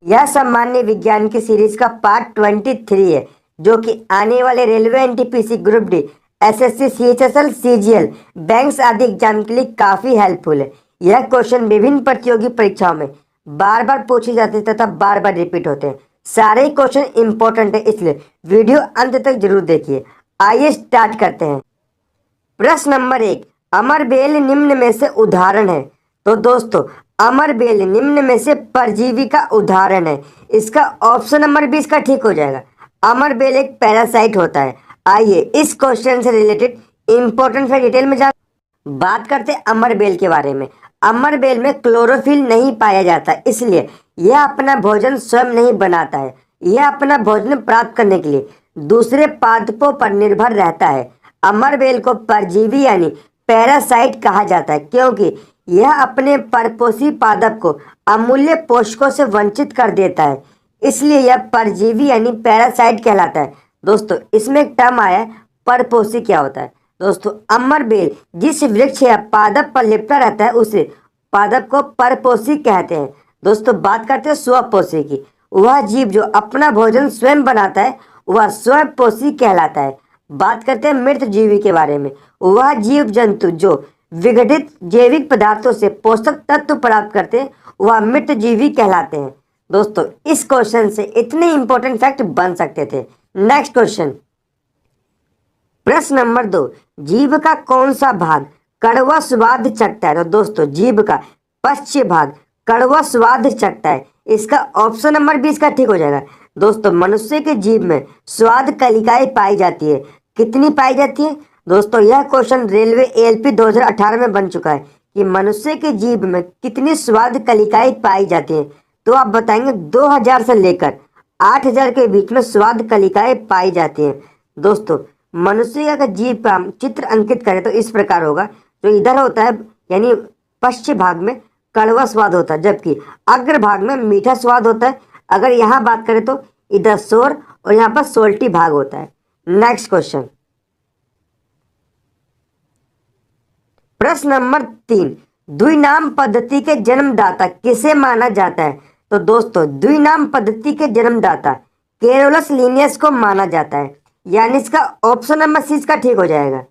यह सामान्य विज्ञान की सीरीज का पार्ट 23 है, जो कि आने वाले railway, NTPC, group D, SSC, CHSL, CGL, banks आदि एग्जाम के लिए काफी हेल्पफुल है। यह क्वेश्चन विभिन्न प्रतियोगी परीक्षाओं में बार बार पूछे जाते हैं तथा बार बार रिपीट होते हैं। सारे क्वेश्चन इंपॉर्टेंट है, इसलिए वीडियो अंत तक जरूर देखिए। आइए स्टार्ट करते हैं। प्रश्न नंबर 1, अमरबेल निम्न में से उदाहरण है। तो दोस्तों, अमरबेल निम्न में से परजीवी का उदाहरण है। इसका ऑप्शन नंबर 20 का ठीक हो जाएगा। अमरबेल एक पैरासाइट होता है। आइए इस क्वेश्चन से रिलेटेड इंपॉर्टेंट फैक्ट डिटेल में बात करते हैं अमरबेल के बारे में। अमरबेल में क्लोरोफिल नहीं पाया जाता, इसलिए यह अपना भोजन स्वयं नहीं बनाता है। यह अपना भोजन प्राप्त करने के लिए दूसरे पादपों पर निर्भर रहता है। अमरबेल को परजीवी यानी पैरासाइट कहा जाता है, क्योंकि यह अपने परपोषी पादप को अमूल्य पोषकों से वंचित कर देता है, इसलिए यह परजीवी यानी पैरासाइट कहलाता है। दोस्तों, इसमें एक टर्म आया है परपोषी। क्या होता है दोस्तों? अमरबेल जिस वृक्ष या पादप पर लिपटा रहता है उसे पादप को परपोषी कहते हैं। दोस्तों, बात करते हैं स्वपोषी की। वह जीव जो अपना भोजन स्वयं बनाता है वह स्वपोषी कहलाता है। बात करते हैं मृत जीवी के बारे में। वह जीव जंतु जो विघटित जैविक पदार्थों से पोषक तत्व प्राप्त करते हैं वह मृत जीवी कहलाते हैं। दोस्तों, इस क्वेश्चन से इतने इंपॉर्टेंट फैक्ट बन सकते थे। नेक्स्ट क्वेश्चन, प्रश्न नंबर 2, जीभ का कौन सा भाग कड़वा स्वाद चखता है? तो दोस्तों, जीभ का पश्च भाग कड़वा स्वाद चखता है। इसका ऑप्शन नंबर 20 का ठीक हो जाएगा। दोस्तों, मनुष्य के जीभ में स्वाद कलिकाएं पाई जाती है। कितनी पाई जाती है? दोस्तों, यह क्वेश्चन रेलवे एएलपी 2018 में बन चुका है कि मनुष्य के जीभ में कितनी स्वाद कलिकाएं पाई जाती हैं। तो आप बताएंगे 2000 से लेकर 8000 के बीच में स्वाद कलिकाएं पाई जाती हैं। दोस्तों, मनुष्य का जीभ का चित्र अंकित करें तो इस प्रकार होगा। जो इधर होता है यानी पश्चिम भाग में कड़वा स्वाद होता है, जबकि अग्र भाग में मीठा स्वाद होता है। अगर यहाँ बात करें तो इधर सोर और यहाँ पर सोल्टी भाग होता है। नेक्स्ट क्वेश्चन, प्रश्न नंबर 3, द्विनाम पद्धति के जन्मदाता किसे माना जाता है? तो दोस्तों, द्विनाम पद्धति के जन्मदाता कैरोलस लिनियस को माना जाता है, यानी इसका ऑप्शन नंबर 6 का ठीक हो जाएगा।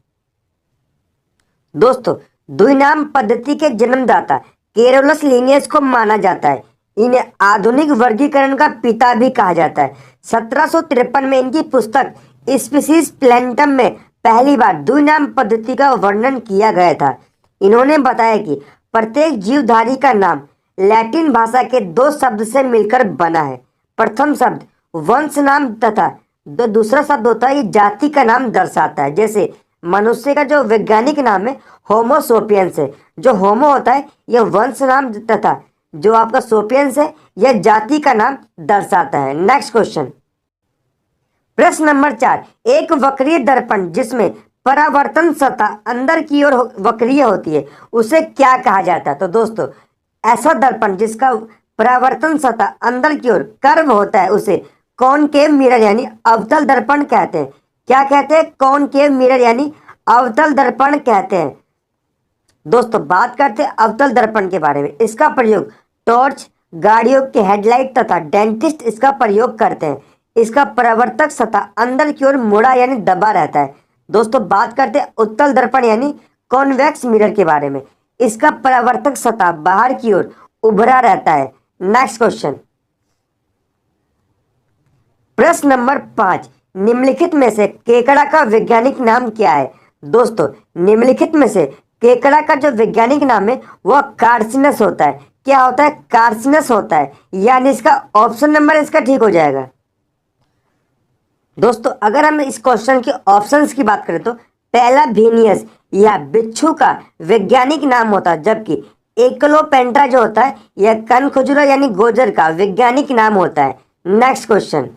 दोस्तों, द्विनाम पद्धति के जन्मदाता कैरोलस लिनियस को माना जाता है। इन्हें आधुनिक वर्गीकरण का पिता भी कहा जाता है। 1753 में इनकी पुस्तक स्पीसीज प्लैंटम में पहली बार द्विनाम पद्धति का वर्णन किया गया था। इन्होंने बताया कि प्रत्येक जीवधारी का नाम लैटिन भाषा के 2 शब्द से मिलकर बना है। प्रथम शब्द वंश नाम तथा जो दूसरा शब्द होता है ये जाति का नाम दर्शाता है। जैसे मनुष्य का जो वैज्ञानिक नाम है होमो सोपियंस है। जो होमो होता है यह वंश नाम तथा जो आपका सोपियंस है यह जाति का नाम दर्शाता है। नेक्स्ट क्वेश्चन, प्रश्न नंबर 4, एक वक्रीय दर्पण जिसमें परावर्तन सतह अंदर की ओर वक्रीय होती है उसे क्या कहा जाता है? तो दोस्तों, ऐसा दर्पण जिसका परावर्तन सतह अंदर की ओर कर्व होता है उसे कॉनकेव मिरर यानी अवतल दर्पण कहते हैं। क्या कहते हैं? कॉनकेव मिरर यानी अवतल दर्पण कहते हैं। दोस्तों, बात करते हैं अवतल दर्पण के बारे में। इसका प्रयोग टॉर्च, गाड़ियों के हेडलाइट तथा डेंटिस्ट इसका प्रयोग करते हैं। इसका परावर्तक सतह अंदर की ओर मुड़ा यानी दबा रहता है। दोस्तों, बात करते हैं उत्तल दर्पण यानी कॉन्वेक्स मिरर के बारे में। इसका परावर्तक सतह बाहर की ओर उभरा रहता है। नेक्स्ट क्वेश्चन, प्रश्न नंबर 5, निम्नलिखित में से केकड़ा का वैज्ञानिक नाम क्या है? दोस्तों, निम्नलिखित में से केकड़ा का जो वैज्ञानिक नाम है वह कार्सिनस होता है। क्या होता है? कार्सिनस होता है, यानी इसका ऑप्शन नंबर इसका ठीक हो जाएगा। दोस्तों, अगर हम इस क्वेश्चन के ऑप्शंस की बात करें तो पहला भेनियस या बिच्छू का वैज्ञानिक नाम होता है, जबकि एकलोपेंट्रा जो होता है यह कनखजुरा यानी गोजर का वैज्ञानिक नाम होता है। नेक्स्ट क्वेश्चन,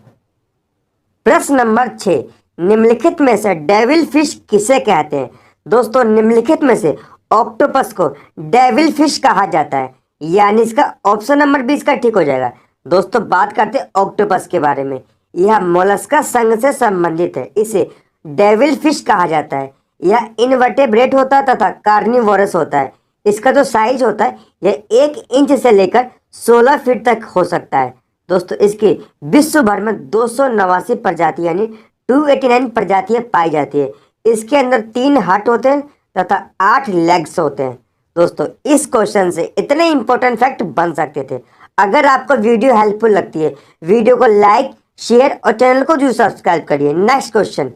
प्रश्न नंबर 6, निम्नलिखित में से डेविल फिश किसे कहते हैं? दोस्तों, निम्नलिखित में से ऑक्टोपस को डेविल फिश कहा जाता है, यानी इसका ऑप्शन नंबर 20 का ठीक हो जाएगा। दोस्तों, बात करते हैं ऑक्टोपस के बारे में। यह मोलस्का संघ से संबंधित है। इसे डेविल फिश कहा जाता है। यह इनवर्टेब्रेट होता है तथा कार्निवोरस होता है। इसका जो साइज होता है यह 1 इंच से लेकर 16 फीट तक हो सकता है। दोस्तों इसकी विश्व भर में 289 प्रजाति यानी 289 प्रजातियां पाई जाती है। इसके अंदर 3 हाथ होते हैं तथा 8 लेग्स होते हैं। दोस्तों इस क्वेश्चन से इतने इंपॉर्टेंट फैक्ट बन सकते थे। अगर आपको वीडियो हेल्पफुल लगती है, वीडियो को लाइक, शेयर और चैनल को जरूर सब्सक्राइब करिए। नेक्स्ट क्वेश्चन,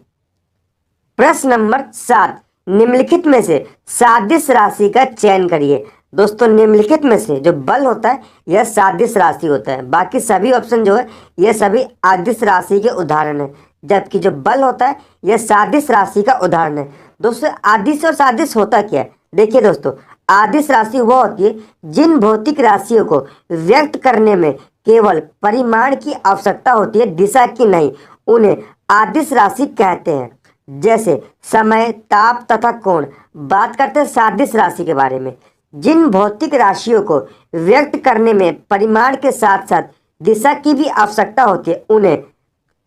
प्रश्न नंबर 7, निम्नलिखित में से सादिश राशि का चयन करिए। दोस्तों निम्नलिखित में से जो बल होता है यह सादिश राशि होता है, बाकी सभी ऑप्शन जो है यह सभी आदिश राशि के उदाहरण है, जबकि जो बल होता है यह सादिश राशि का उदाहरण है। दोस्तों आदिश और सादिश होता क्या है? देखिए दोस्तों, आदिश राशि वो होती है जिन भौतिक राशियों को व्यक्त करने में केवल परिमाण की आवश्यकता होती है, दिशा की नहीं, उन्हें आदिश राशि कहते हैं। जैसे समय, ताप तथा कोण। बात करते हैं सादिश राशि के बारे में। जिन भौतिक राशियों को व्यक्त करने में परिमाण के साथ साथ दिशा की भी आवश्यकता होती है, उन्हें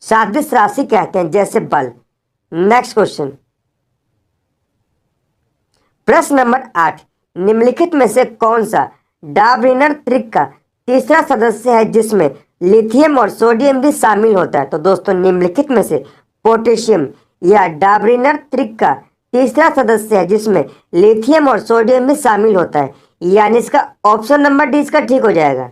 सादिश राशि कहते हैं, जैसे बल। नेक्स्ट क्वेश्चन, प्रश्न नंबर 8, निम्नलिखित में से कौन सा डार्विनर त्रिक का तीसरा सदस्य है जिसमें लिथियम और सोडियम भी शामिल होता है? तो दोस्तों निम्नलिखित में से पोटेशियम या डार्विनर त्रिक का तीसरा सदस्य है जिसमें लिथियम और सोडियम भी शामिल होता है, यानी इसका ऑप्शन नंबर डी इसका ठीक हो जाएगा।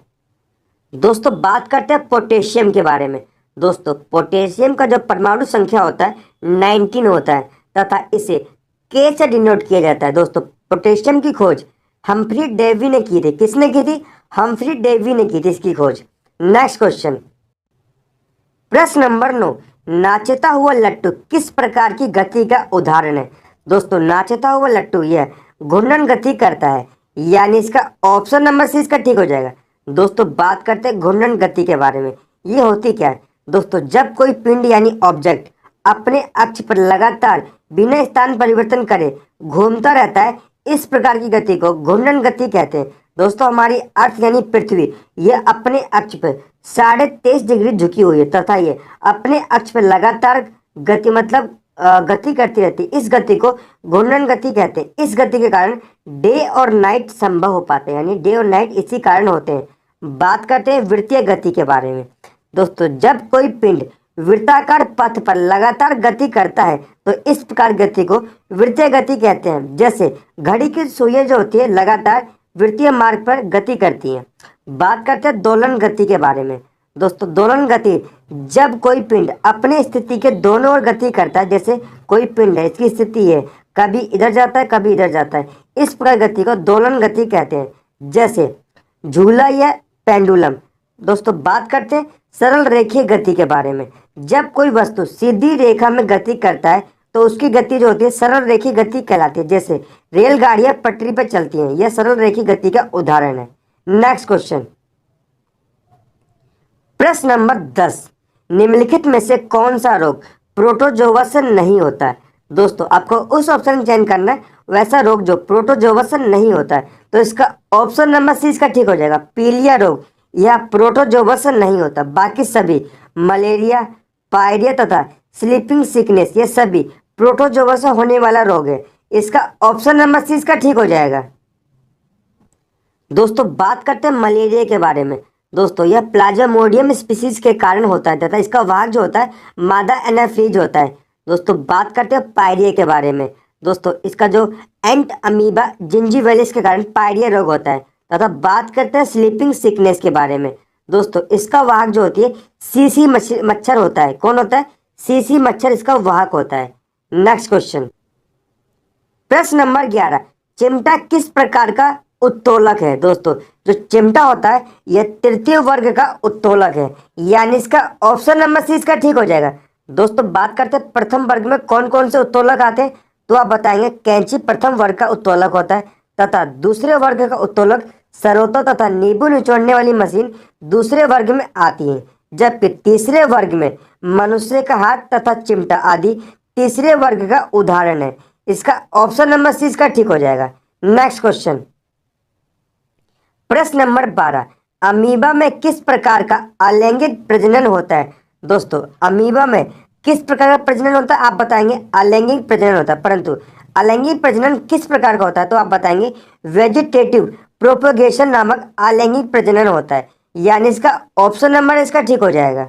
दोस्तों बात करते हैं पोटेशियम के बारे में। दोस्तों पोटेशियम का जो परमाणु संख्या होता है 19 होता है तथा इसे के से डिनोट किया जाता है। दोस्तों पोटेशियम की खोज हम्फ्री डेवी ने की थी। किसने की थी? हम्फ्री डेवी ने की थी इसकी खोज। नेक्स्ट क्वेश्चन, प्रश्न नंबर 9, नाचता हुआ लट्टू किस प्रकार की गति का उदाहरण है? दोस्तों नाचता हुआ लट्टू यह घूर्णन गति करता है, यानी इसका ऑप्शन नंबर सी इसका ठीक हो जाएगा। दोस्तों बात करते हैं घूर्णन गति के बारे में। ये होती क्या है? दोस्तों जब कोई पिंड यानी ऑब्जेक्ट अपने अक्ष पर लगातार बिना स्थान परिवर्तन करे घूमता रहता है, इस प्रकार की गति को घूर्णन गति कहते हैं। दोस्तों हमारी अर्थ यानी पृथ्वी यह अपने अक्ष पर 23.5 डिग्री झुकी हुई है तथा ये अपने अक्ष पर लगातार गति गति करती रहती है। इस गति को घूर्णन गति कहते हैं। इस गति के कारण डे और नाइट संभव हो पाते हैं, यानी डे और नाइट इसी कारण होते हैं। बात करते हैं वृत्तीय गति के बारे में। दोस्तों जब कोई पिंड वृत्ताकार पथ पर लगातार गति करता है तो इस प्रकार गति को वृत्तीय गति कहते हैं। जैसे घड़ी की सुइयां जो होती है लगातार वृत्तीय मार्ग पर गति करती हैं। बात करते हैं दोलन गति के बारे में। दोस्तों दोलन गति जब कोई पिंड अपने स्थिति के दोनों ओर गति करता है, जैसे कोई पिंड है इसकी स्थिति है कभी इधर जाता है कभी इधर जाता है, इस प्रकार गति को दोलन गति कहते हैं, जैसे झूला या पेंडुलम। दोस्तों बात करते हैं सरल रेखीय गति के बारे में। जब कोई वस्तु सीधी रेखा में गति करता है तो उसकी गति जो होती है सरल रेखीय गति कहलाती है, जैसे रेलगाड़ियां पटरी पर चलती हैं, यह सरल रेखीय गति का उदाहरण है। नेक्स्ट क्वेश्चन, प्रश्न नंबर 10, निम्नलिखित में से कौन सा रोग प्रोटोजोआ से नहीं होता है? दोस्तों आपको उस ऑप्शन चयन करना है वैसा रोग जो प्रोटोजोआ से नहीं होता है, तो इसका ऑप्शन नंबर सी इसका ठीक हो जाएगा। पीलिया रोग यह प्रोटोजोआ से नहीं होता, बाकी सभी मलेरिया, पायरिया तथा स्लीपिंग सिकनेस ये सभी प्रोटोजोआ से होने वाला रोग है। इसका ऑप्शन नंबर सी इसका ठीक हो जाएगा। दोस्तों बात करते हैं मलेरिया के बारे में। दोस्तों यह प्लाज्मोडियम स्पीसीज के कारण होता है तथा इसका वाहक जो होता है मादा एनाफीज होता है। दोस्तों बात करते हैं पायरिया के बारे में। दोस्तों इसका जो एंट अमीबा जिंजीवेलिस के कारण पायरिया रोग होता है तथा बात करते हैं स्लीपिंग सिकनेस के बारे में। दोस्तों इसका वाहक जो होती है सीसी मच्छर होता है। कौन होता है? सीसी मच्छर इसका वाहक होता है। नेक्स्ट क्वेश्चन, प्रश्न नंबर 11, चिमटा किस प्रकार का उत्तोलक है? दोस्तों जो चिमटा होता है यह तृतीय वर्ग का उत्तोलक है, यानी इसका ऑप्शन नंबर सी इसका ठीक हो जाएगा। दोस्तों बात करते हैं प्रथम वर्ग में कौन कौन से उत्तोलक आते हैं, तो आप बताएंगे कैंची प्रथम वर्ग का उत्तोलक होता है तथा दूसरे वर्ग का उत्तोलक सरोता तथा नींबू निचोड़ने वाली मशीन दूसरे वर्ग में आती है, जबकि तीसरे वर्ग में मनुष्य का हाथ तथा चिमटा आदि तीसरे वर्ग का उदाहरण है। इसका ऑप्शन नंबर सी इसका ठीक हो जाएगा। नेक्स्ट क्वेश्चन, प्रश्न नंबर 12, अमीबा में किस प्रकार का अलैंगिक प्रजनन होता है? दोस्तों अमीबा में किस प्रकार का प्रजनन होता है आप बताएंगे अलैंगिक प्रजनन होता है, परंतु अलैंगिक प्रजनन किस प्रकार का होता है तो आप बताएंगे वेजिटेटिव प्रोपोगेशन नामक अलैंगिक प्रजनन होता है, यानी इसका ऑप्शन नंबर इसका ठीक हो जाएगा।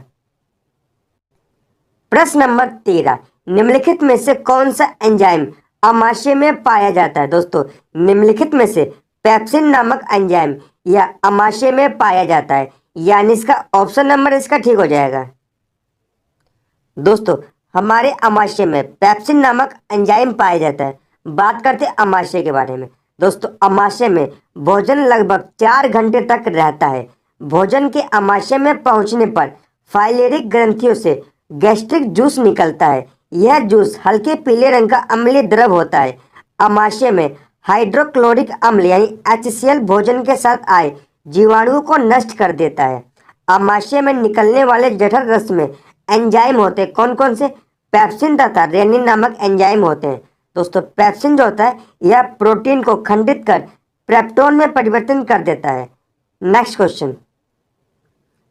प्रश्न नंबर 13, निम्नलिखित में से कौन सा एंजाइम अमाशय में पाया जाता है? दोस्तों, निम्नलिखित में से पेप्सिन नामक एंजाइम या अमाशय में पाया जाता है, यानी इसका ऑप्शन नंबर इसका ठीक हो जाएगा। दोस्तों, हमारे अमाशय में पेप्सिन नामक एंजाइम पाया जाता है। बात करते हैं अमाशय के बारे में। दोस्तों, अमाशय में भोजन लगभग 4 घंटे तक रहता है। भोजन के अमाशय में पहुंचने पर फाइलेरिक ग्रंथियों से गैस्ट्रिक जूस निकलता है। यह जूस हल्के पीले रंग का अम्लीय द्रव होता है। अमाशय में हाइड्रोक्लोरिक अम्ल यानी HCl भोजन के साथ आए जीवाणुओं को नष्ट कर देता है। अमाशय में निकलने वाले जठर रस में एंजाइम होते हैं। कौन कौन से? पेप्सिन तथा रेनिन नामक एंजाइम होते हैं। दोस्तों, पेप्सिन जो होता है यह प्रोटीन को खंडित कर पेप्टोन में परिवर्तन कर देता है। नेक्स्ट क्वेश्चन,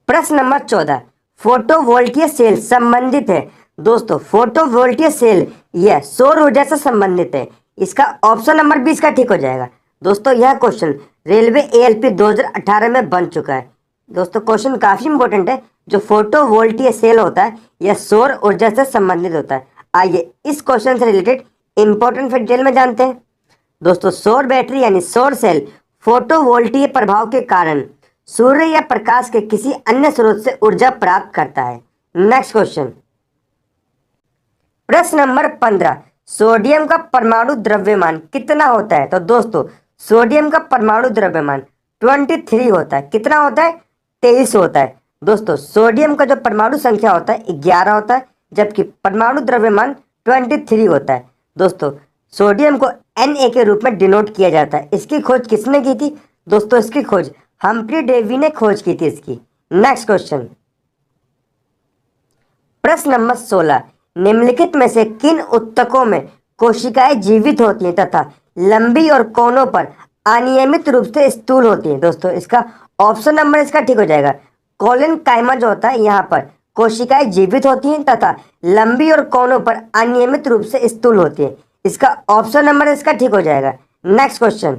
प्रश्न नंबर 14, फोटोवोल्टिक सेल संबंधित है। दोस्तों, फोटोवोल्टिक सेल यह सौर ऊर्जा से संबंधित है। इसका ऑप्शन नंबर 20 का ठीक हो जाएगा। दोस्तों, यह क्वेश्चन रेलवे ALP 2018 में बन चुका है। दोस्तों, क्वेश्चन काफी इंपॉर्टेंट है। जो फोटोवोल्टिक सेल होता है यह सौर ऊर्जा से संबंधित होता है। आइए इस क्वेश्चन से रिलेटेड इंपॉर्टेंट डिटेल में जानते हैं। दोस्तों, सौर बैटरी यानी सौर सेल फोटोवोल्टिक प्रभाव के कारण सूर्य या प्रकाश के किसी अन्य स्रोत से ऊर्जा प्राप्त करता है। नेक्स्ट क्वेश्चन, प्रश्न नंबर 15, सोडियम का परमाणु द्रव्यमान कितना होता है? तो दोस्तों, सोडियम का परमाणु द्रव्यमान 23 होता है। कितना होता है? 23 होता है। दोस्तों, सोडियम का जो परमाणु संख्या होता है 11 होता है, जबकि परमाणु द्रव्यमान 23 होता है। दोस्तों, सोडियम को Na के रूप में डिनोट किया जाता है। इसकी खोज किसने की थी? दोस्तों, इसकी खोज हम्फ्री डेवी ने खोज की थी इसकी। नेक्स्ट क्वेश्चन, प्रश्न नंबर 16, निम्नलिखित में से किन उत्तकों में कोशिकाएं जीवित होती हैं तथा लंबी और कोनों पर अनियमित रूप से स्थूल होती हैं? दोस्तों, इसका ऑप्शन नंबर इसका ठीक हो जाएगा। कोलन काइमा जो होता है यहाँ पर कोशिकाएं जीवित होती हैं तथा लंबी और कोनों पर अनियमित रूप से स्थूल होती हैं। इसका ऑप्शन नंबर इसका ठीक हो जाएगा। नेक्स्ट क्वेश्चन,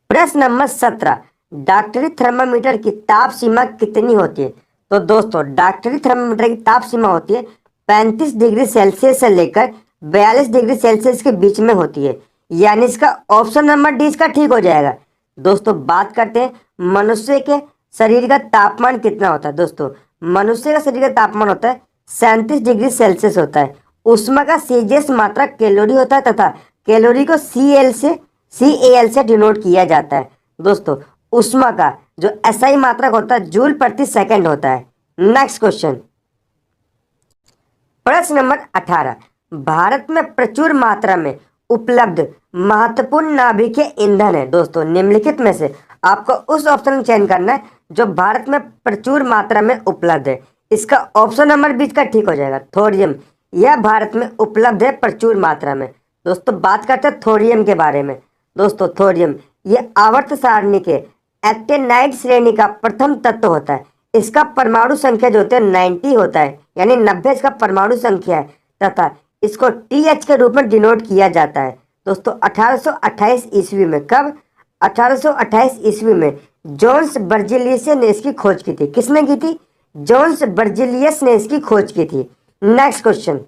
प्रश्न नंबर 17, डॉक्टरी थर्मामीटर की ताप सीमा कितनी होती है? तो दोस्तों, डॉक्टरी थर्मामीटर की ताप सीमा होती है 35 डिग्री सेल्सियस से लेकर 42 डिग्री सेल्सियस के बीच में होती है, यानी इसका ऑप्शन नंबर डी इसका ठीक हो जाएगा। दोस्तों, बात करते हैं मनुष्य के शरीर का तापमान कितना होता है। दोस्तों, मनुष्य का शरीर का तापमान होता है 37 डिग्री सेल्सियस होता है। ऊष्मा का सीजीएस मात्रा कैलोरी होता है तथा कैलोरी को CAL से डिनोट किया जाता है। दोस्तों, ऊष्मा का जो SI मात्रक होता है जूल प्रति सेकंड होता है। नेक्स्ट क्वेश्चन, प्रश्न नंबर 18, भारत में प्रचुर मात्रा में उपलब्ध महत्वपूर्ण नाभिकीय ईंधन है। दोस्तों, निम्नलिखित में से आपको उस ऑप्शन का चयन करना है जो भारत में प्रचुर मात्रा में उपलब्ध है। इसका ऑप्शन नंबर 20 का ठीक हो जाएगा। थोरियम, यह भारत में उपलब्ध है प्रचुर मात्रा में। दोस्तों, बात करते हैं थोरियम के बारे में। दोस्तों, थोरियम यह आवर्त सारणी के एक्टिनाइड श्रेणी का प्रथम तत्व होता है। इसका परमाणु संख्या जो होता है 90 होता है, यानी 90 इसका परमाणु संख्या है तथा इसको TH के रूप में डिनोट किया जाता है। दोस्तों, 1828 ईस्वी में, कब? 1828 ईस्वी में जॉन्स बर्जिलियस ने इसकी खोज की थी। किसने की थी? जॉन्स बर्जिलियस ने इसकी खोज की थी। नेक्स्ट क्वेश्चन,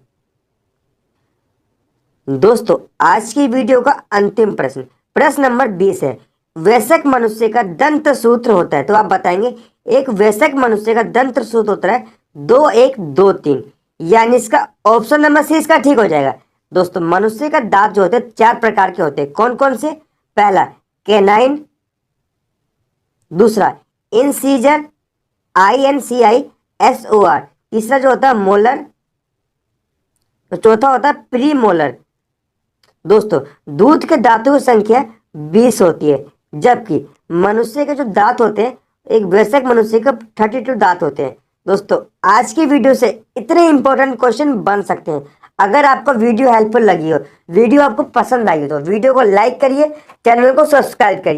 दोस्तों, आज की वीडियो का अंतिम प्रश्न, प्रश्न नंबर 20 है, वयस्क मनुष्य का दंत सूत्र होता है। तो आप बताएंगे एक वयस्क मनुष्य का दंत सूत्र होता है 2123, यानी इसका ऑप्शन नंबर सी इसका ठीक हो जाएगा। दोस्तों, मनुष्य का दांत जो होते हैं 4 प्रकार के होते हैं। कौन कौन से? पहला कैनाइन, दूसरा इंसीजर INCISOR, तीसरा जो होता है मोलर, चौथा होता है प्री मोलर। दोस्तों, दूध के दांतों की संख्या 20 होती है, जबकि मनुष्य के जो दांत होते हैं एक वयस्क मनुष्य के 32 दांत होते हैं। दोस्तों, आज की वीडियो से इतने इंपॉर्टेंट क्वेश्चन बन सकते हैं। अगर आपको वीडियो हेल्पफुल लगी हो, वीडियो आपको पसंद आई हो तो वीडियो को लाइक करिए, चैनल को सब्सक्राइब करिए।